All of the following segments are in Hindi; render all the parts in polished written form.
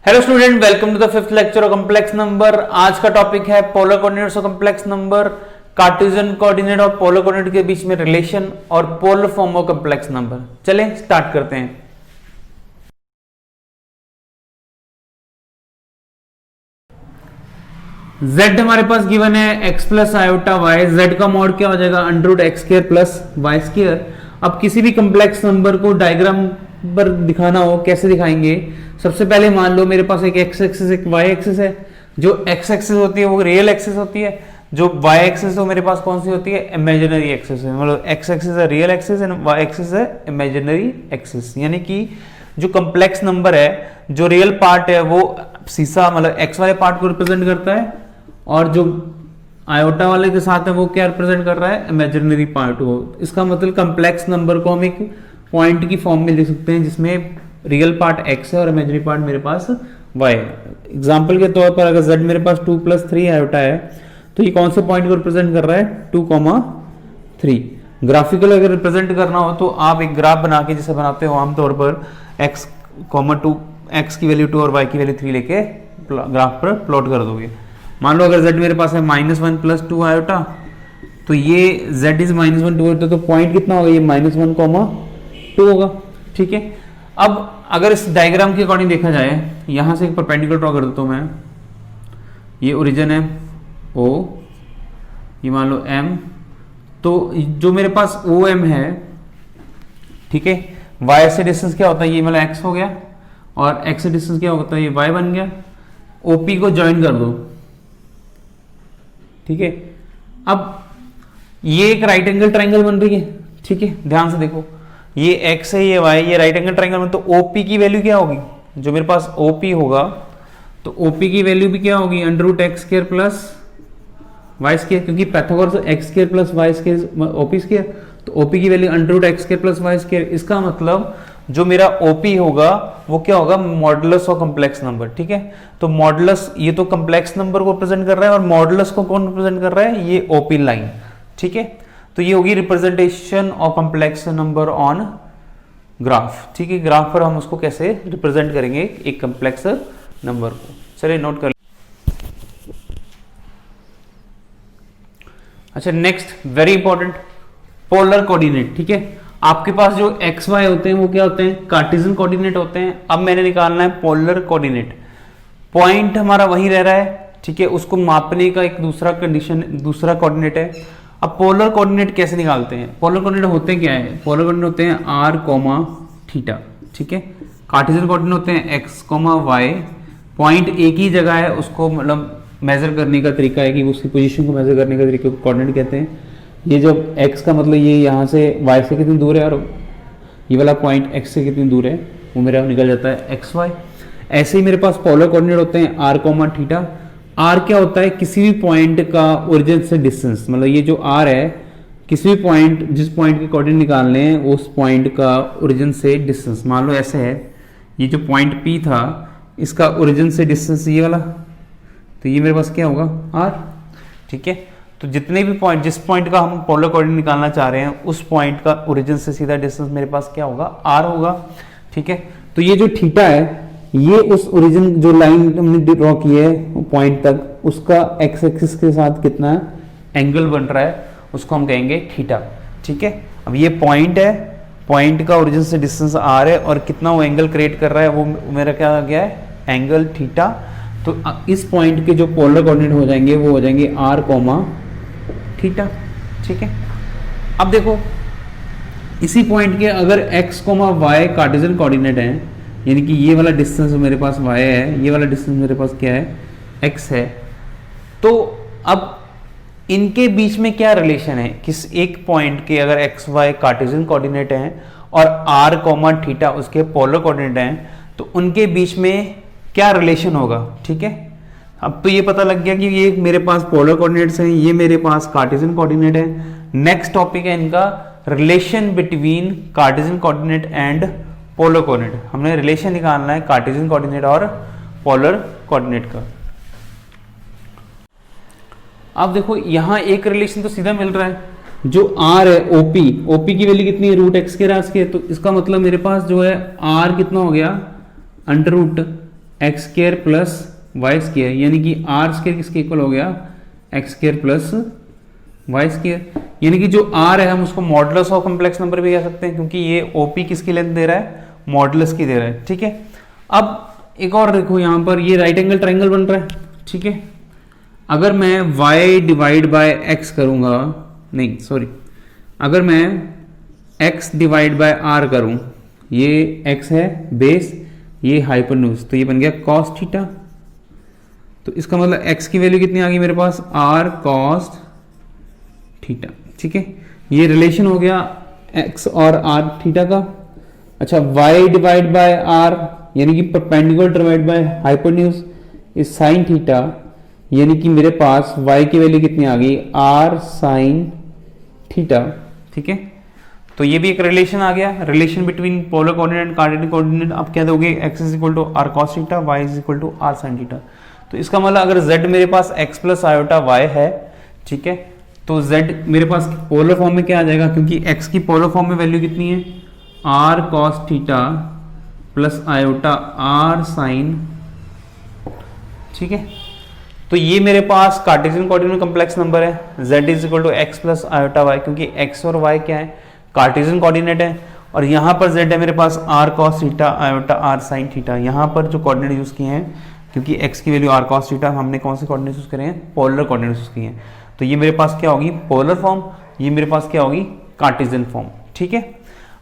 Hello student, welcome to the fifth lecture of complex number. आज का टॉपिक है polar coordinates of complex number, Cartesian coordinate और पोलर कोऑर्डिनेट के बीच में रिलेशन और polar form of complex number. चलें स्टार्ट करते हैं। z हमारे पास गिवन है x plus iota y. z का मॉड क्या हो जाएगा? Under root x square plus y square. अब किसी भी कॉम्प्लेक्स नंबर को डायग्राम पर दिखाना हो, कैसे दिखाएंगे? सबसे पहले मान लो मेरे पास एक एक्स एक्सिस एक वाई एक्सिस है। जो एक्स एक्सिस होती है वो रियल एक्सिस होती है, जो वाई एक्सिस है मेरे पास कौन सी होती है? इमेजिनरी एक्सिस है। मतलब एक्स एक्सिस है real axis and y axis है इमेजिनरी एक्सिस। यानी कि जो कॉम्प्लेक्स नंबर है, जो रियल पार्ट है वो सीसा मतलब एक्स वाले पार्ट को रिप्रेजेंट करता है, और जो आयोटा वाले के साथ है वो क्या रिप्रेजेंट कर रहा है? इमेजिनरी पार्ट को। इसका मतलब कॉम्प्लेक्स नंबर को हम एक पॉइंट की फॉर्म में लिख सकते हैं जिसमें रियल पार्ट x है और इमेजिनरी पार्ट मेरे पास y है। एग्जांपल के तौर पर अगर z मेरे पास 2 प्लस 3 आयोटा है तो ये कौन से पॉइंट को रिप्रेजेंट कर रहा है? 2,3। ग्राफिकल अगर रिप्रेजेंट करना हो तो आप एक ग्राफ बना के जैसे बनाते हो आमतौर पर x, 2 x की वैल्यू 2 और y की वैल्यू 3 लेके ग्राफ पर प्लॉट कर दोगे। मान लो अगर z मेरे पास है -1 प्लस 2 आयोटा, तो ये z इज -1 2 आयोटा, तो पॉइंट कितना होगा? ये -1,2 होगा। ठीक है। अब अगर इस डायग्राम के अकॉर्डिंग देखा जाए, यहां से एक परपेंडिकुलर ड्रॉ कर देता हूं मैं। ये ओरिजिन है O, ये मान लो M, तो जो मेरे पास OM है, ठीक है, Y से डिस्टेंस क्या होता है? ये मतलब X हो गया, और X से डिस्टेंस क्या होता है? ये Y बन गया। OP को ज्वाइन कर दो। ठीक है। अब ये एक राइट एंगल ट्राइंगल बन रही है। ठीक है, ध्यान से देखो, ये x है, ये y, ये राइट एंगल ट्राइंगल में, तो OP की वैल्यू क्या होगी? जो मेरे पास OP होगा तो OP की वैल्यू भी क्या होगी? Under root x square plus y square, क्योंकि Pythagoras x square plus y square OP square, तो OP की value under root x square plus y square. इसका मतलब जो मेरा OP होगा वो क्या होगा? Modulus of complex number. ठीक है, तो मॉडुलस ये तो कॉम्प्लेक्स नंबर को रिप्रेजेंट कर रहा है, और मॉडुलस को कौन रिप्रेजेंट कर रहा है? ये OP लाइन। ठीक है, तो ये होगी representation of complex number on graph. ठीक है, ग्राफ पर हम उसको कैसे रिप्रेजेंट करेंगे एक कॉम्प्लेक्स नंबर को। चलिए नोट कर। अच्छा, next very important, polar coordinate. ठीक है, आपके पास जो एक्स वाई होते हैं वो क्या होते हैं? कार्टेशियन कोऑर्डिनेट होते हैं। अब मैंने निकालना है पोलर कोऑर्डिनेट। पॉइंट हमारा वही रह रहा है, ठीक है, उसको मापने का एक दूसरा कंडीशन, दूसरा कोऑर्डिनेट है। अब पोलर कोऑर्डिनेट कैसे निकालते हैं? पोलर कोऑर्डिनेट होते हैं क्या है? पोलर कोऑर्डिनेट होते हैं r, थीटा। ठीक है, कार्टेशियन कोऑर्डिनेट होते हैं x, y। पॉइंट एक ही जगह है, उसको मतलब मेजर करने का तरीका है कि उसकी पोजीशन को मेजर करने का तरीके को कोऑर्डिनेट कहते हैं। ये जब x का मतलब ये यहाँ से y से कितनी दूर है, और ये वाला पॉइंट x से कितनी दूर है, वो मेरा निकल जाता है xy। ऐसे ही मेरे पास पोलर कोऑर्डिनेट होते हैं r, थीटा। r क्या होता है? किसी भी पॉइंट का ओरिजिन से डिस्टेंस, मतलब ये जो r है, किसी भी पॉइंट, जिस पॉइंट के कोऑर्डिनेट निकालने हैं उस पॉइंट का ओरिजिन से डिस्टेंस। मान लो ऐसे है, ये जो पॉइंट P था, इसका ओरिजिन से डिस्टेंस ये वाला, तो ये मेरे पास क्या होगा? r। ठीक है, तो जितने भी पॉइंट, जिस पॉइंट का हम पोलर कोऑर्डिनेट निकालना चाह रहे हैं उस पॉइंट का ओरिजिन से सीधा डिस्टेंस मेरे पास क्या होगा? r होगा। ठीक है, तो ये जो थीटा है, ये उस ओरिजिन जो लाइन हमने ड्रॉ की है पॉइंट तक, उसका एक्स एक्सिस के साथ कितना एंगल बन रहा है, उसको हम कहेंगे थीटा। ठीक है, अब ये पॉइंट है, पॉइंट का ओरिजिन से डिस्टेंस r है, और कितना वो एंगल क्रिएट कर रहा है, वो मेरा क्या आ गया है? Angle theta. तो इस पॉइंट के जो पोलर कोऑर्डिनेट हो जाएंगे वो हो जाएंगे r, थीटा। ठीक है, अब देखो इसी पॉइंट के अगर x, y कार्टेशियन कोऑर्डिनेट है, यानी कि ये वाला डिस्टेंस मेरे पास y है, ये वाला डिस्टेंस मेरे पास क्या है? x है। तो अब इनके बीच में क्या रिलेशन है? किस एक पॉइंट के अगर x, y कार्टेशियन कोऑर्डिनेट हैं और r, थीटा उसके पोलर कोऑर्डिनेट हैं, तो उनके बीच में क्या रिलेशन होगा? ठीक है, अब तो ये पता लग गया कि ये मेरे पास पोलर कोऑर्डिनेट्स हैं, ये मेरे पास कार्टेशियन कोऑर्डिनेट है। नेक्स्ट टॉपिक है इनका relation between Cartesian coordinate and polar coordinate. हमने रिलेशन निकालना है कार्टेशियन कोऑर्डिनेट और पोलर कोऑर्डिनेट का। अब देखो यहां एक रिलेशन तो सीधा मिल रहा है, जो r है OP की वैल्यू कितनी है? रूट एक्स के रास के, तो इसका मतलब मेरे पास जो है r कितना हो गया? Under root x square plus y square, यानी कि आर स्क्वायर किसके इक्वल हो गया, x square plus y square. यानी कि जो आर है हम उसको मॉडुलस ऑफ कॉम्प्लेक्स नंबर भी कह सकते हैं, क्योंकि ये ओपी किसकी लेंथ दे रहा है, मॉडुलस की दे रहा है। ठीक है, अब एक और देखो यहाँ पर ये राइट एंगल ट्राइंगल बन रहा है। ठीक है, अगर मैं y डिवाइड बाय x करूंगा, नहीं सॉरी, अगर मैं x डिवाइड बाय r करूं, ये x है बेस, ये हाइपोटेन्यूज, तो ये बन गया cos थीटा। तो इसका मतलब x की वैल्यू कितनी आ गई मेरे पास, r cos थीटा। ठीक है, ये रिलेशन हो गया x और r थीटा का। अच्छा, y डिवाइड बाय r यानी कि perpendicular divide by hypotenuse is sine theta, यानी कि मेरे पास y की वैल्यू कितनी आ गई, r साइन थीटा। ठीक है, तो ये भी एक रिलेशन आ गया, relation between polar coordinate and Cartesian coordinate. आप क्या दोगे, x is equal to r cos theta, y is equal to r sin theta. तो इसका मतलब अगर z मेरे पास x प्लस आयोटा y है, ठीक है, तो z मेरे पास पोलर फॉर्म में क्या आ जाएगा, क्योंकि x की पोलर फॉर्म में वैल्यू कितनी है, r cos theta plus iota r sin। ठीक है, तो ये मेरे पास कार्टेशियन कोऑर्डिनेट कॉम्प्लेक्स नंबर है, z is equal to x plus iota y, क्योंकि x और y क्या है, कार्टेशियन कोऑर्डिनेट है। और यहाँ पर z है मेरे पास r cos theta iota r sin theta. यहाँ पर जो कोऑर्डिनेट यूज किए हैं, क्योंकि x की वैल्यू r cos थीटा, हमने कौन से कोऑर्डिनेट यूज करे हैं, पोलर कोऑर्डिनेट यूज किए हैं। तो ये मेरे पास क्या होगी, पोलर फॉर्म, ये मेरे पास क्या होगी, कार्टेशियन फॉर्म। ठीक है,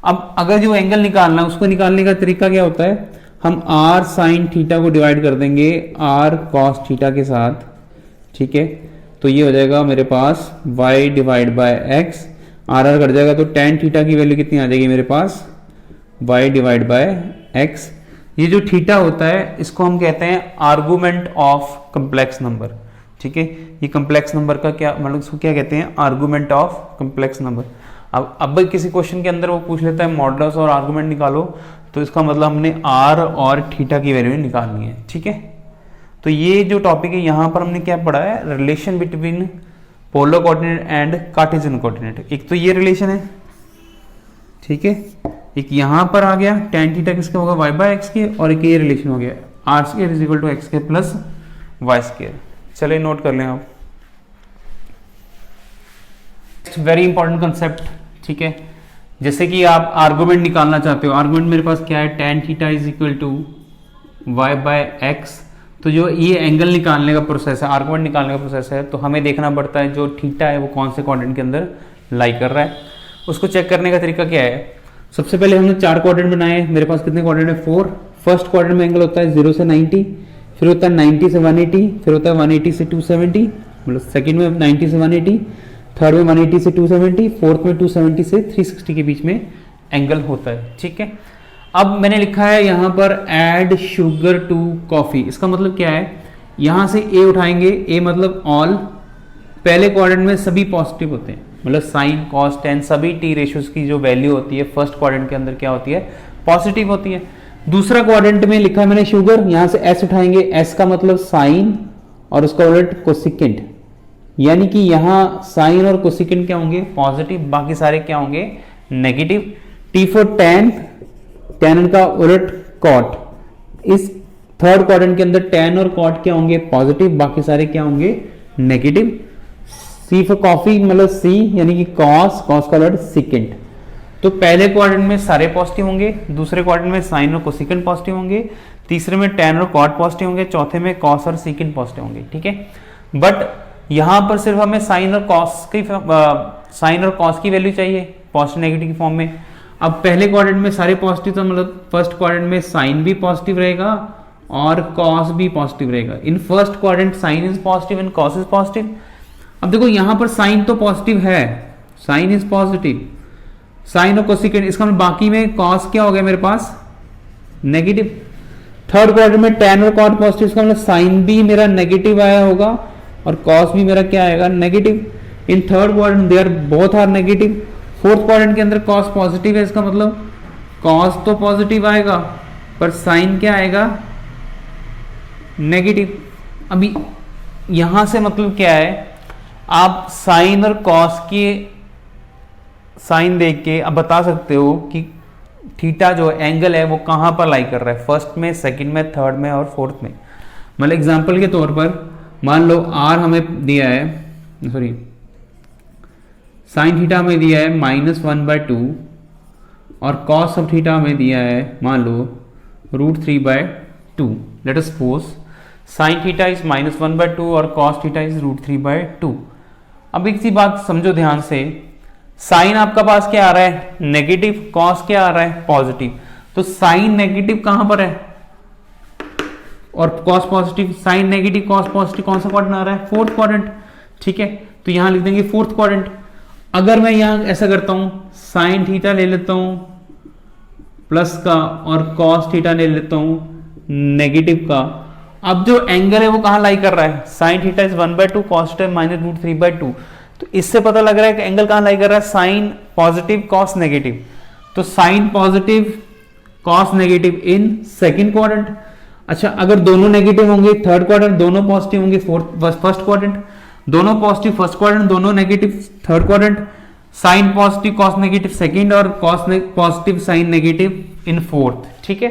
अब अगर जो एंगल निकालना है उसको निकालने का तरीका क्या होता है, हम r sin थीटा को डिवाइड कर देंगे r cos थीटा के साथ। ठीक है, तो ये हो जाएगा मेरे पास y divide by x, r cut जाएगा, तो tan थीटा की वैल्यू कितनी आ जाएगी मेरे पास, y डिवाइड बाय x। ये जो थीटा होता है इसको हम कहते हैं आर्गुमेंट ऑफ कम्प्लेक्स नंबर। ठीक है, ये कम्प्लेक्स नंबर का क्या मतलब, इसको क्या कहते हैं, आर्गुमेंट ऑफ कम्प्लेक्स नंबर। अब किसी क्वेश्चन के अंदर वो पूछ लेता है मॉडुलस और आर्गुमेंट निकालो, तो इसका मतलब हमने r और थीटा की वैल्यू निकालनी है। ठीक है, तो ये जो टॉपिक है यहाँ पर हमने क्या पढ़ा है, relation between polar coordinate and Cartesian coordinate. एक तो ये रिलेशन है, ठीक है, एक यहाँ पर आ गया tan थीटा किसका होगा, y बाय एक्स के, और एक ये रिलेशन हो गया r square is equal to x square plus y square. चलिए नोट कर लें आप, वेरी इंपॉर्टेंट कंसेप्ट। ठीक है, जैसे कि आप आर्गुमेंट निकालना चाहते हो, आर्गुमेंट मेरे पास क्या है, tan theta is equal to y by x. तो जो ये एंगल निकालने का प्रोसेस है, आर्गुमेंट निकालने का प्रोसेस है, तो हमें देखना पड़ता है जो थीटा है वो कौन से कोऑर्डिनेट के अंदर लाई कर रहा है। उसको चेक करने का तरीका क्या है, सबसे पहले हमने 4 कोऑर्डिनेट बनाए, मेरे पास कितने कोऑर्डिनेट है, 4। फर्स्ट कोऑर्डिनेट में एंगल होता है 0 से 90, फिर होता है 90 से 180, फिर होता है 180 से 270, मतलब सेकंड में 90 से 180, थर्ड में 180 से 270, फोर्थ में 270 से 360 के बीच में एंगल होता है। ठीक है, अब मैंने लिखा है यहाँ पर ऐड शुगर टू कॉफी। इसका मतलब क्या है, यहाँ से a उठाएंगे, a मतलब ऑल, पहले क्वाड्रेंट में सभी पॉजिटिव होते हैं, मतलब साइन कॉस टेन सभी टी रेशियोज की जो वैल्यू होती है फर्स्ट क्वाड्रेंट के अंदर क्या होती है, पॉजिटिव होती है। दूसरा क्वाड्रेंट में लिखा है मैंने शुगर, यहाँ से s उठाएंगे, s का मतलब साइन और उसका उलट कोसिकेंट, यानी कि यहाँ साइन और कोसिकेंट क्या होंगे, पॉजिटिव, बाकी सारे क्या होंगे, negative. T for ten, ten का उलट कॉट, इस थर्ड क्वाड्रेंट के अंदर टेन और कॉट क्या होंगे, पॉजिटिव, बाकी सारे क्या होंगे, नेगेटिव। सी फॉर कॉफी मतलब सी, यानी कि कॉस, कॉस का उलट सिकेंट। तो पहले क्वाड्रेंट में सारे पॉजिटिव होंगे, दूसरे क्वाड्रेंट में साइन और कोसिकेंट पॉजिटिव होंगे, तीसरे में टेन और कॉट पॉजिटिव होंगे, चौथे में कॉस और सिकेंट पॉजिटिव होंगे। ठीक है, बट यहां पर सिर्फ हमें साइन और कॉस की वैल्यू चाहिए पॉजिटिव नेगेटिव की फॉर्म में। अब पहले क्वाड्रेंट में सारे पॉजिटिव, तो मतलब फर्स्ट क्वाड्रेंट में साइन भी पॉजिटिव रहेगा और कॉस भी पॉजिटिव रहेगा। In first quadrant sine is positive and cos is positive. अब देखो यहां पर साइन तो पॉजिटिव है, साइन इज पॉजिटिव, साइन और कोसिकेंट, इसका मतलब बाकी में कॉस क्या हो गया मेरे पास, नेगेटिव। थर्ड क्वाड्रेंट में टेन और कॉट पॉजिटिव, इसका मतलब साइन भी मेरा नेगेटिव आया होगा और कॉस भी मेरा क्या आएगा, negative. In third quadrant they are both are negative. Fourth quadrant के अंदर कॉस पॉजिटिव है, इसका मतलब कॉस तो पॉजिटिव आएगा पर साइन क्या आएगा, नेगेटिव। अभी यहां से मतलब क्या है, आप साइन और कॉस की साइन देख के अब बता सकते हो कि थीटा जो एंगल है वो कहां पर लाई कर रहा है, फर्स्ट में, सेकंड में, थर्ड में और फोर्थ में। मतलब एग्जांपल के तौर पर मान लो आर हमें दिया है, सॉरी साइन थीटा हमें दिया है -1/2 और कॉस ऑफ थीटा हमें दिया है मान लो √3/2। Let us suppose sine theta is -1/2 और कॉस थीटा इज √3/2। अब एक सी बात समझो ध्यान से, साइन आपका पास क्या आ रहा है, नेगेटिव, कॉस क्या आ रहा है, पॉजिटिव। तो साइन नेगेटिव कहां पर है और cos positive, sine negative cos positive कौन सा क्वाड्रेंट आ रहा है, फोर्थ क्वाड्रेंट। ठीक है, तो यहां लिख देंगे फोर्थ क्वाड्रेंट। अगर मैं यहां ऐसा करता हूं, साइन थीटा ले लेता हूं प्लस का और कॉस थीटा ले लेता हूं नेगेटिव का, अब जो एंगल है वो कहां लाई कर रहा है, sine theta is 1/2, cos theta -√3/2। तो इससे पता लग रहा है कि एंगल कहां लाई कर रहा है, साइन पॉजिटिव कॉस नेगेटिव। तो sine positive cos negative in second quadrant. अच्छा, अगर दोनों नेगेटिव होंगे थर्ड क्वाड्रेंट, दोनों पॉजिटिव होंगे फर्स्ट क्वाड्रेंट, दोनों पॉजिटिव फर्स्ट क्वाड्रेंट, दोनों negative third quadrant, sine positive cos negative second और cos positive sine negative in fourth. ठीक है,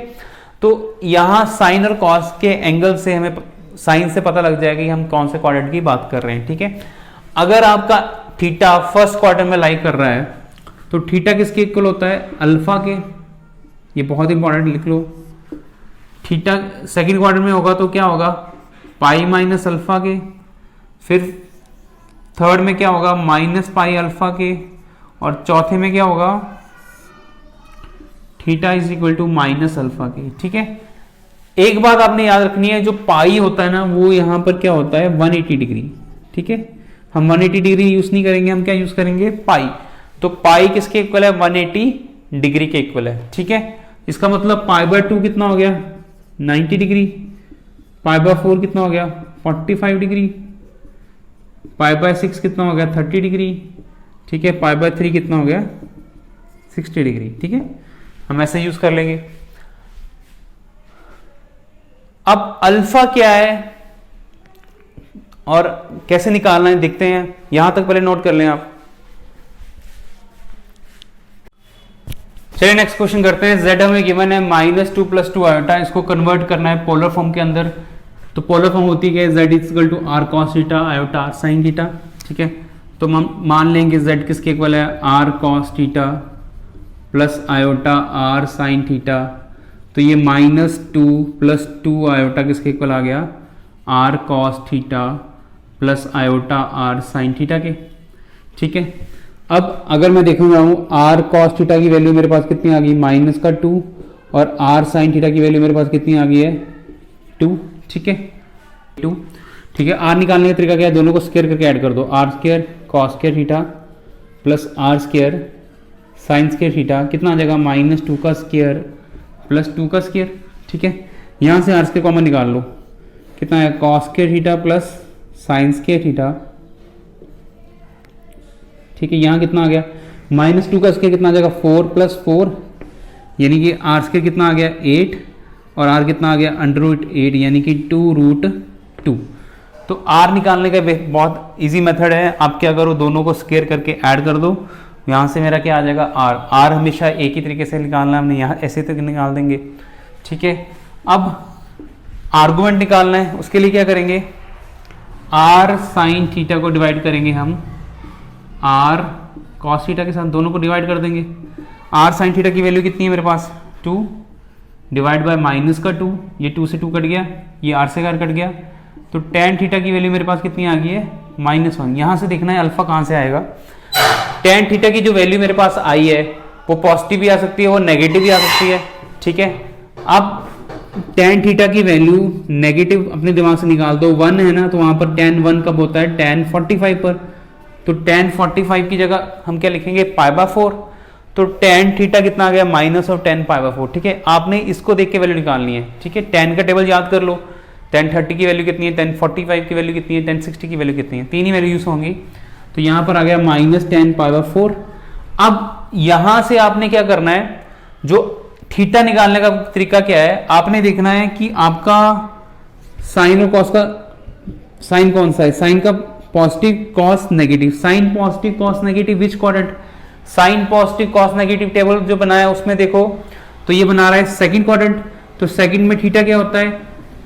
तो यहां साइन और कॉस के एंगल से हमें साइन से पता लग जाएगा कि हम कौन से क्वाड्रेंट की बात कर रहे हैं। ठीक है, अगर आपका थीटा फर्स्ट क्वाड्रेंट में लाई कर रहा है तो थीटा किसके इक्वल होता है, अल्फा के। ये बहुत इंपॉर्टेंट लिख लो। थीटा सेकंड क्वाड्रेंट में होगा तो क्या होगा, पाई माइनस अल्फा के। फिर थर्ड में क्या होगा, माइनस पाई अल्फा के। और चौथे में क्या होगा, theta is equal to minus alpha के। ठीक है, एक बात आपने याद रखनी है, जो पाई होता है ना वो यहां पर क्या होता है, 180 डिग्री। ठीक है, हम 180 डिग्री यूज नहीं करेंगे, हम क्या यूज करेंगे, पाई। तो पाई किसके इक्वल है, 180 डिग्री के इक्वल है। ठीक है, इसका मतलब π/2 कितना हो गया, 90 डिग्री। π/4 कितना हो गया, 45 डिग्री। π/6 कितना हो गया, 30 डिग्री। ठीक है, π/3 कितना हो गया, 60 डिग्री। ठीक है, हम ऐसे यूज कर लेंगे। अब अल्फा क्या है और कैसे निकालना है देखते हैं। यहां तक पहले नोट कर लें आप। चलिए नेक्स्ट क्वेश्चन करते हैं। z हमें गिवन है -2 + 2 आयोटा, इसको कन्वर्ट करना है पोलर फॉर्म के अंदर। तो पोलर फॉर्म होती है z equal to r cos theta iota r sin theta. ठीक है, तो हम मान लेंगे z किसके इक्वल है, r cos theta plus iota r sin theta. तो ये -2 + 2 आयोटा किसके इक्वल आ गया, r cos theta plus iota r sin theta के। ठीक है, अब अगर मैं देखूंगा हूँ r cos थीटा की वैल्यू मेरे पास कितनी आ गई, -2 और r sin थीटा की वैल्यू मेरे पास कितनी आ गई है, 2। ठीक है, 2। ठीक है, r निकालने का तरीका क्या है, दोनों को स्क्वायर करके ऐड कर दो, r² cos² theta plus r² sin² theta कितना आ जाएगा, -2 का स्क्वायर प्लस 2 का स्क्वायर। ठीक है, यहां से r² कॉमन निकाल लो, कितना है, cos² theta plus sin² theta. ठीक है, यहां कितना आ गया, -2 का स्क्वायर कितना आ जाएगा, 4 + 4 यानी कि r² कितना आ गया, 8 और r कितना आ गया, √8 यानी कि 2√2। तो r निकालने का बहुत इजी मेथड है, आप क्या करो, दोनों को स्क्वायर करके ऐड कर दो। यहां से मेरा क्या आ जाएगा, r हमेशा एक ही तरीके से निकालना है, हमने यहाँ ऐसे तक निकाल देंगे। ठीक है, अब आर्गुमेंट निकालना है, उसके लिए क्या करेंगे, r sin थीटा को डिवाइड करेंगे हम r cos थीटा के साथ, दोनों को डिवाइड कर देंगे। r sin थीटा की वैल्यू कितनी है मेरे पास, 2 डिवाइड बाय -2, ये 2 से 2 कट गया, ये r से r कट गया। तो tan थीटा की वैल्यू मेरे पास कितनी आ गई है, -1। यहां से देखना है अल्फा कहां से आएगा। tan थीटा की जो वैल्यू मेरे पास आई है वो पॉजिटिव भी आ सकती है, वो नेगेटिव भी आ सकती है। ठीक है, अब tan थीटा की वैल्यू नेगेटिव अपने दिमाग से निकाल दो, 1 है ना, तो वहां पर tan 1 कब होता है, tan 45 पर। तो tan 45 की जगह हम क्या लिखेंगे, π/4। तो tan थीटा कितना आ गया, माइनस ऑफ tan π/4। ठीक है, आपने इसको देख के वैल्यू निकालनी है। ठीक है, tan का टेबल याद कर लो, tan 30 की वैल्यू कितनी है, tan 45 की वैल्यू कितनी है, tan 60 की वैल्यू कितनी है, तीन ही वैल्यू यूज होंगी। तो यहां पर आ गया -tan π/4। अब यहां से आपने क्या करना है, जो थीटा निकालने का तरीका क्या है, आपने देखना है कि आपका साइन और कॉस का साइन कौन सा है, साइन का positive, cos negative, sine positive cos negative which quadrant, sine positive cos negative table जो बनाया उसमें देखो तो ये बना रहा है सेकंड क्वाड्रेंट, तो सेकंड में थीटा क्या होता है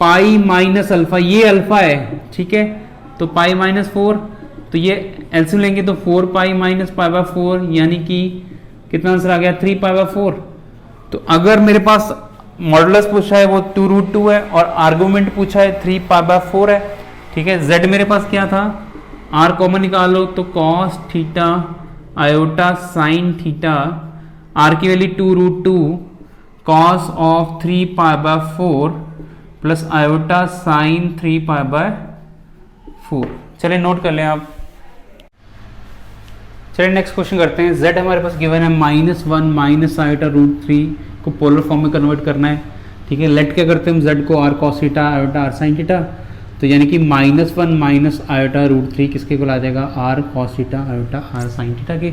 पाई माइनस अल्फा, ये अल्फा है ठीक है, तो पाई माइनस 4, तो ये एलसीएम लेंगे तो 4 पाई माइनस पाई बाय 4 यानी कि कितना आंसर आ गया 3 पाई बाय 4। तो अगर मेरे पास मॉडुलस पूछा है वो 2√2 है और आर्गुमेंट पूछा है 3 पाई बाय 4 है ठीक है। z मेरे पास क्या था, r कॉमन निकालो तो cos theta iota sine theta, r की value 2√2 cos of 3 pi by 4 plus iota sign 3 pi by 4। चलिए नोट कर लें आप। चलिए नेक्स्ट क्वेश्चन करते हैं। z हमारे पास गिवन है -1 माइनस आयोटा √3 को पोलर फॉर्म में कन्वर्ट करना है ठीक है। लेट क्या करते हैं हम z को r cos theta iota r sin theta, तो यानी कि -1 माइनस आयोटा √3 किसके को आ जाएगा r cos theta iota r sin theta के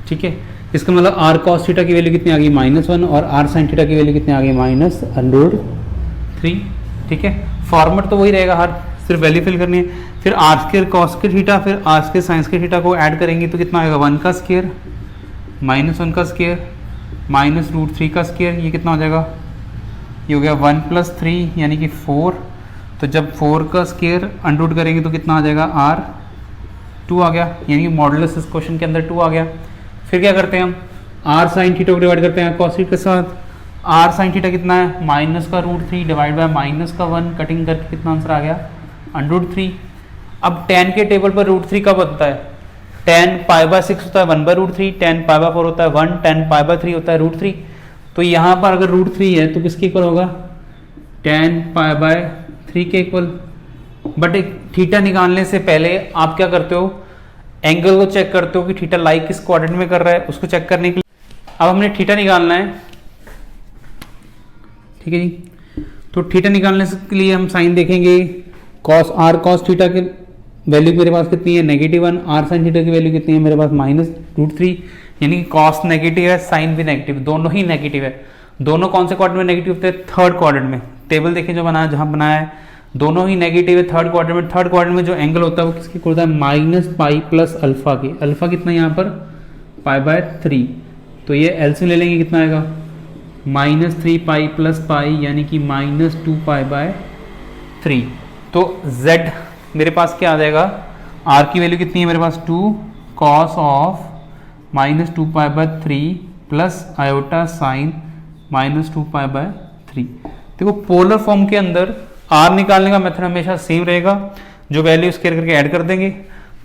ठीक है। इसका मतलब r cos थीटा की वैल्यू कितनी आ गई -1 और r sin थीटा की वैल्यू कितनी आ गई -√3 ठीक है। फॉर्मेट तो वही रहेगा, हर सिर्फ वैल्यू फिल करनी है। फिर r स्क्वायर cos के थीटा फिर r स्क्वायर sin के थीटा को ऐड करेंगे तो कितना आएगा 1 का स्क्वायर -1 का स्क्वायर -√3 का स्क्वायर, ये कितना हो जाएगा, ये हो गया 1 + 3 यानी कि 4। तो जब 4 का स्क्वायर अंडर करेंगे तो कितना आ जाएगा r 2 आ गया, यानी कि मॉडुलस इस क्वेश्चन के अंदर 2 आ गया। फिर क्या करते हैं हम r sin थीटा को डिवाइड करते हैं cos थीटा के साथ। r sin थीटा कितना है -√3 डिवाइड बाय -1 कटिंग करके कितना आंसर आ गया √3। अब tan के टेबल पर √3 कब होता है, tan π/6 होता है 1/√3, tan π/4 होता है 1, tan π/3 होता है √3। तो यहाँ पर अगर √3 है तो किसके इक्वल होगा tan π/3 के इक्वल। बट थीटा निकालने से पहले आप क्या करते हो, एंगल को चेक करते हो कि थीटा लाई किस क्वाड्रेंट में कर रहा है, उसको चेक करने के लिए अब हमने थीटा निकालना है ठीक है जी। तो थीटा निकालने के लिए हम साइन देखेंगे, r cos थीटा के वैल्यू मेरे पास कितनी है -1, r sin थीटा की वैल्यू कितनी है मेरे पास -√3, यानी कि cos नेगेटिव है साइन भी नेगेटिव, दोनों ही नेगेटिव है। दोनों कौन से क्वाड्रेंट में नेगेटिव होते हैं, थर्ड क्वाड्रेंट में। टेबल देखें जो बनाया जहां बनाया है दोनों ही नेगेटिव है थर्ड क्वाड्रेंट में। थर्ड क्वाड्रेंट में जो एंगल होता है वो किसके होता है -पाई प्लस अल्फा के। अल्फा कितना यहाँ पर π/3, तो ये एलसीएम ले लेंगे कितना आएगा -3 पाई प्लस पाई यानी कि -2 π/3। तो z मेरे पास क्या आ जाएगा, r की वैल्यू कितनी है मेरे पास 2 cos of -2 π/3 plus iota sine -2 π/3। देखो पोलर फॉर्म के अंदर r निकालने का मेथड हमेशा सेम रहेगा, जो वैल्यू स्क्वायर करके ऐड कर देंगे।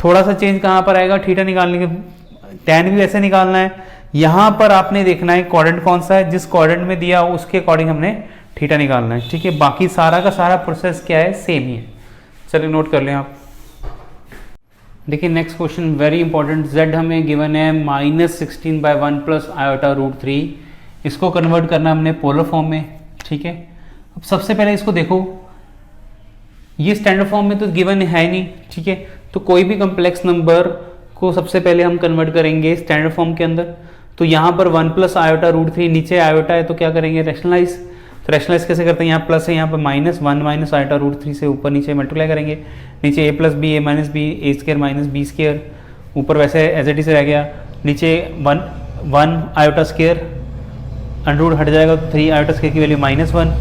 थोड़ा सा चेंज कहाँ पर आएगा, थीटा निकालने के tan भी वैसे निकालना है, यहाँ पर आपने देखना है क्वाड्रेंट कौन सा है, जिस क्वाड्रेंट में दिया उसके अकॉर्डिंग हमने थीटा निकालना है ठीक है। बाकी सारा का सारा प्रोसेस क्या है, सेम ही है। चलिए नोट कर लें आप। देखिए next question very important. z हमें गिवन है -16/1 प्लस आयोटा √3, इसको कन्वर्ट करना हमने पोलर फॉर्म में ठीक है। अब सबसे पहले इसको देखो, ये स्टैंडर्ड फॉर्म में तो गिवन है नहीं ठीक है, तो कोई भी कम्प्लेक्स नंबर को सबसे पहले हम कन्वर्ट करेंगे स्टैंडर्ड फॉर्म के अंदर। तो यहाँ पर 1 प्लस आयोटा √3, नीचे आयोटा है तो क्या करेंगे रैशनलाइज। तो रैशनलाइज कैसे करते हैं, यहाँ प्लस है यहाँ पर -1 माइनस आयोटा √3 से ऊपर नीचे मल्टीप्लाई करेंगे, नीचे a + b a - b a² - b², ऊपर वैसे एज इट इज रह गया, नीचे 1 आयोटा स्क्वायर अंडर हट जाएगा तो 3 आयोटा स्क्वायर की वैल्यू -1।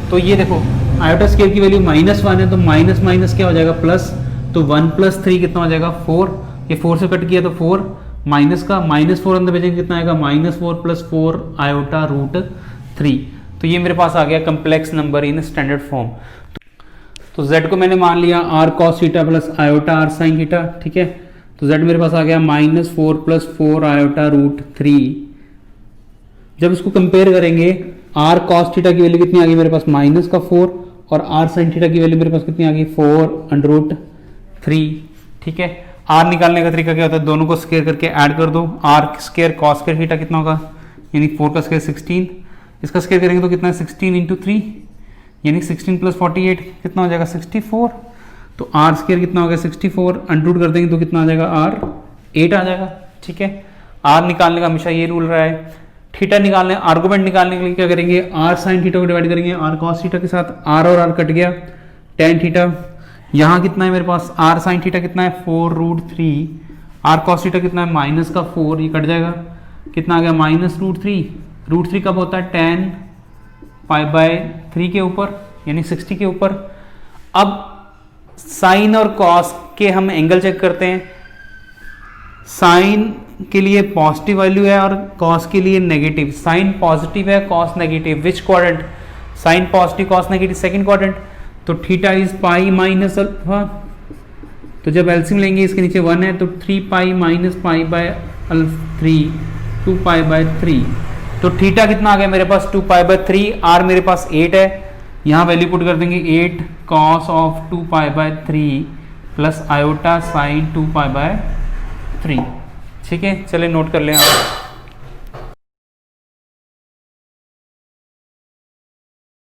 तो ये देखो आयोटा स्क्वायर की वैल्यू -1 है तो माइनस माइनस क्या हो जाएगा प्लस, तो 1 + 3 कितना हो जाएगा 4, ये 4 से कट किया तो 4 माइनस का -4 अंदर भेजेंगे कितना आएगा -4 + 4 आयोटा √3। तो ये मेरे पास आ गया complex number in standard form. तो z को मैंने मान लिया r cos theta plus iota r sin theta ठीक है। तो z मेरे पास आ गया -4 + 4 आयोटा √3। जब इसको कंपेयर करेंगे r cos थीटा की वैल्यू कितनी आ गई मेरे पास -4 और r sin थीटा की वैल्यू मेरे पास कितनी आ गई 4√3 ठीक है। r निकालने का तरीका क्या होता है, दोनों को स्क्वायर करके ऐड कर दो, r² cos थीटा कितना होगा यानी 4 का स्क्वायर 16, इसका स्क्वायर करेंगे तो कितना है 16 × 3 यानी 16 + 48 कितना हो जाएगा 64। तो r² कितना हो गया 64, अंडर कर देंगे तो कितना आ जाएगा r 8 आ जाएगा ठीक है। r निकालने का हमेशा ये रूल रहा है। थीटा निकालने आर्गुमेंट निकालने के लिए क्या करेंगे, r sin थीटा को डिवाइड करेंगे r cos थीटा के साथ, r और r कट गया, tan थीटा यहाँ कितना है मेरे पास r sin थीटा कितना है 4√3, r cos थीटा कितना है -4, ये कट जाएगा, कितना आ गया -√3। √3 कब होता है? tan π/3 के ऊपर, यानी 60 के ऊपर। अब साइन और कॉस के हम एंगल चेक करते हैं। साइन के लिए पॉजिटिव वैल्यू है और कॉस के लिए नेगेटिव। साइन पॉजिटिव है, cos negative. Which quadrant? Sine positive, cos negative, second quadrant. तो theta is pi minus alpha. तो जब एलसीएम लेंगे इसके नीचे 1 है तो 3 पाई माइनस π/3 2π/3। तो थीटा कितना आ गया मेरे पास? 2π/3। आर मेरे पास 8 है, यहाँ वैल्यू पुट कर देंगे 8 cos of 2π/3 plus iota sine 2π/3। ठीक है, चलिए नोट कर लें आप।